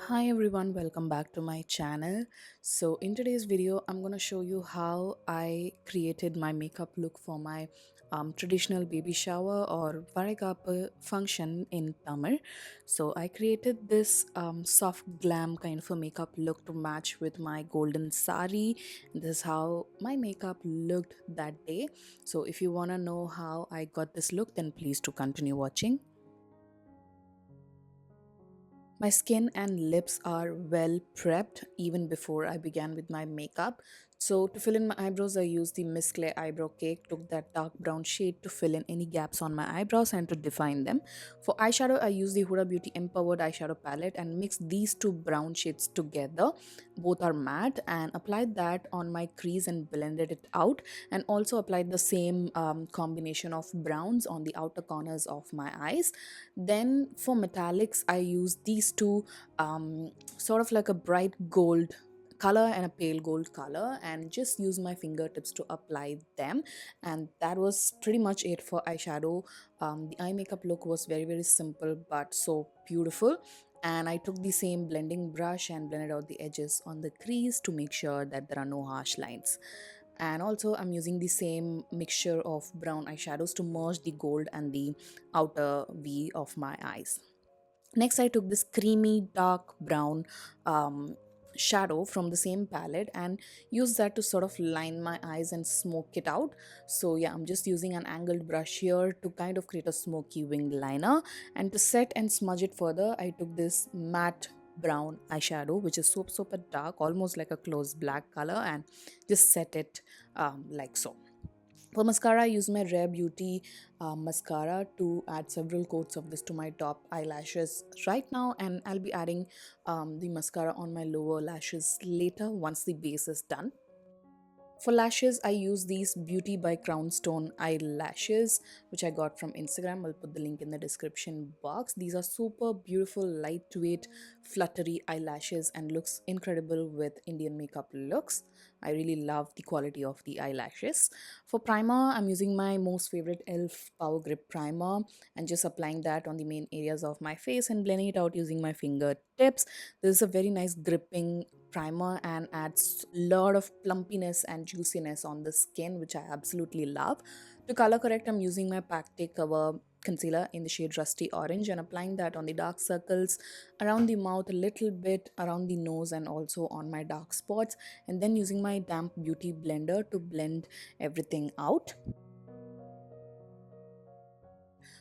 Hi everyone, welcome back to my channel. So in today's video I'm going to show you how I created my makeup look for my traditional baby shower or Valaikappu function in Tamil. So I created this soft glam kind of a makeup look to match with my golden sari. This is how my makeup looked that day. So if you want to know how I got this look, then please do continue watching. My skin and lips are well prepped even before I began with my makeup. So to fill in my eyebrows, I used the Miss Clay eyebrow cake, took that dark brown shade to fill in any gaps on my eyebrows and to define them. For eyeshadow, I used the Huda Beauty Empowered eyeshadow palette and mixed these two brown shades together. Both are matte, and applied that on my crease and blended it out, and also applied the same combination of browns on the outer corners of my eyes. Then for metallics, I use these two sort of like a bright gold color and a pale gold color, and just use my fingertips to apply them. And that was pretty much it for eyeshadow. The eye makeup look was very simple but so beautiful. And I took the same blending brush and blended out the edges on the crease to make sure that there are no harsh lines. And also I'm using the same mixture of brown eyeshadows to merge the gold and the outer V of my eyes. Next, I took this creamy dark brown shadow from the same palette and used that to sort of line my eyes and smoke it out. So yeah, I'm just using an angled brush here to kind of create a smoky winged liner. And to set and smudge it further, I took this matte brown eyeshadow, which is super dark, almost like a close black color, and just set it like so. For mascara, I use my Rare Beauty mascara to add several coats of this to my top eyelashes right now, and I'll be adding the mascara on my lower lashes later once the base is done. For lashes, I use these Beauty by Crownstone eyelashes, which I got from Instagram. I'll put the link in the description box. These are super beautiful, lightweight, fluttery eyelashes and looks incredible with Indian makeup looks. I really love the quality of the eyelashes. For primer, I'm using my most favorite e.l.f. Power Grip Primer and just applying that on the main areas of my face and blending it out using my fingertips. This is a very nice gripping primer and adds a lot of plumpiness and juiciness on the skin, which I absolutely love. To color correct, I'm using my Pactic Cover concealer in the shade Rusty Orange and applying that on the dark circles, around the mouth, a little bit around the nose, and also on my dark spots, and then using my damp beauty blender to blend everything out.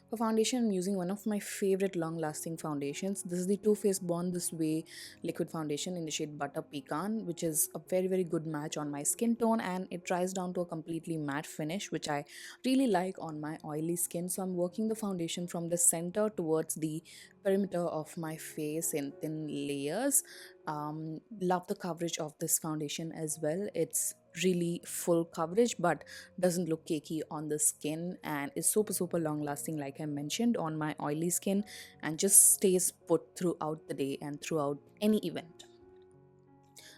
For foundation, I'm using one of my favorite long-lasting foundations. This is the Too Faced Born This Way liquid foundation in the shade Butter Pecan, which is a very good match on my skin tone, and it dries down to a completely matte finish, which I really like on my oily skin. So I'm working the foundation from the center towards the perimeter of my face in thin layers. Love the coverage of this foundation as well. It's really full coverage but doesn't look cakey on the skin, and is super long lasting, like I mentioned, on my oily skin, and just stays put throughout the day and throughout any event.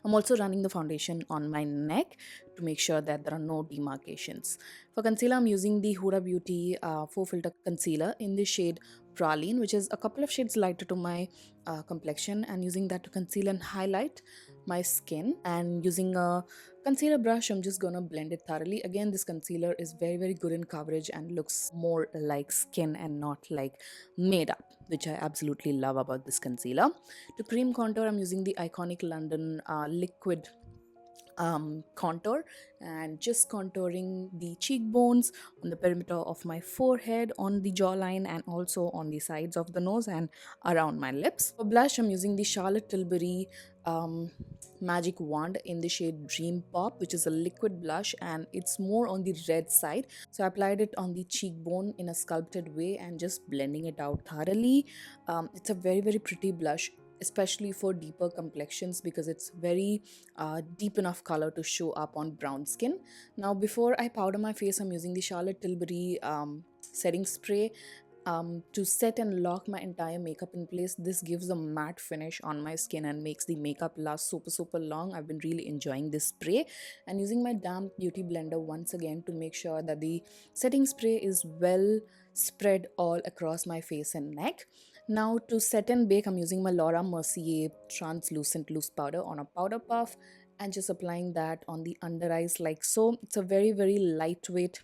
I'm also running the foundation on my neck to make sure that there are no demarcations. For concealer, I'm using the Huda Beauty Faux Filter Concealer in the shade Praline, which is a couple of shades lighter to my complexion, and using that to conceal and highlight my skin. And using a concealer brush, I'm just gonna blend it thoroughly. Again, this concealer is very good in coverage and looks more like skin and not like made up, which I absolutely love about this concealer. To cream contour, I'm using the iconic London liquid contour, and just contouring the cheekbones, on the perimeter of my forehead, on the jawline, and also on the sides of the nose and around my lips. For blush, I'm using the Charlotte Tilbury magic wand in the shade Dream Pop, which is a liquid blush and it's more on the red side. So I applied it on the cheekbone in a sculpted way and just blending it out thoroughly. It's a very pretty blush, especially for deeper complexions, because it's very deep enough color to show up on brown skin. Now before I powder my face, I'm using the Charlotte Tilbury setting spray to set and lock my entire makeup in place. This gives a matte finish on my skin and makes the makeup last super long. I've been really enjoying this spray, and using my damp beauty blender once again to make sure that the setting spray is well spread all across my face and neck. Now to set and bake, I'm using my Laura Mercier translucent loose powder on a powder puff and just applying that on the under eyes like so. It's a very lightweight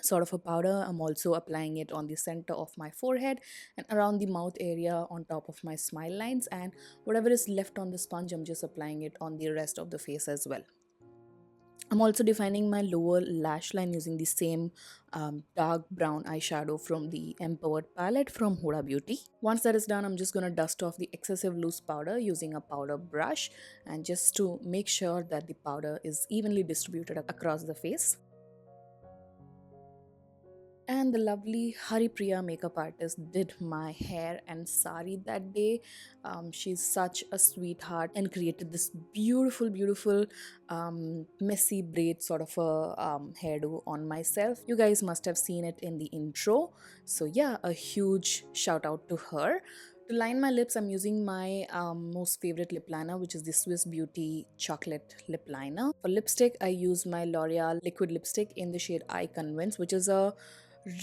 sort of a powder. I'm also applying it on the center of my forehead and around the mouth area on top of my smile lines, and whatever is left on the sponge, I'm just applying it on the rest of the face as well. I'm also defining my lower lash line using the same dark brown eyeshadow from the Empowered palette from Huda Beauty. Once that is done, I'm just going to dust off the excessive loose powder using a powder brush, and just to make sure that the powder is evenly distributed across the face. And the lovely Haripriya makeup artist did my hair and sari that day. She's such a sweetheart and created this beautiful messy braid sort of a hairdo on myself. You guys must have seen it in the intro. So yeah, a huge shout out to her. To line my lips, I'm using my most favorite lip liner, which is the Swiss Beauty Chocolate Lip Liner. For lipstick, I use my L'Oreal liquid lipstick in the shade I Convince, which is a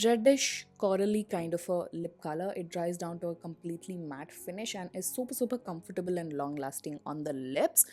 reddish corally kind of a lip color. It dries down to a completely matte finish and is super comfortable and long lasting on the lips.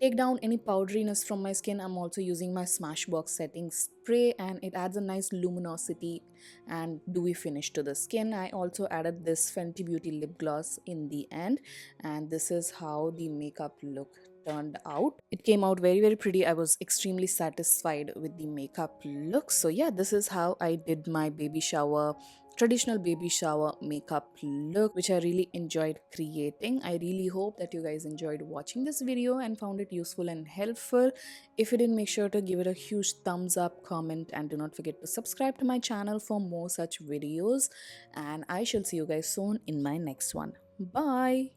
Take down any powderiness from my skin, I'm also using my Smashbox setting spray, and it adds a nice luminosity and dewy finish to the skin. I also added this Fenty Beauty lip gloss in the end, and this is how the makeup look turned out. It came out very pretty. I was extremely satisfied with the makeup look. So yeah, this is how I did my baby shower, traditional baby shower makeup look, which I really enjoyed creating. I really hope that you guys enjoyed watching this video and found it useful and helpful. If you did, make sure to give it a huge thumbs up, comment, and do not forget to subscribe to my channel for more such videos, and I shall see you guys soon in my next one. Bye.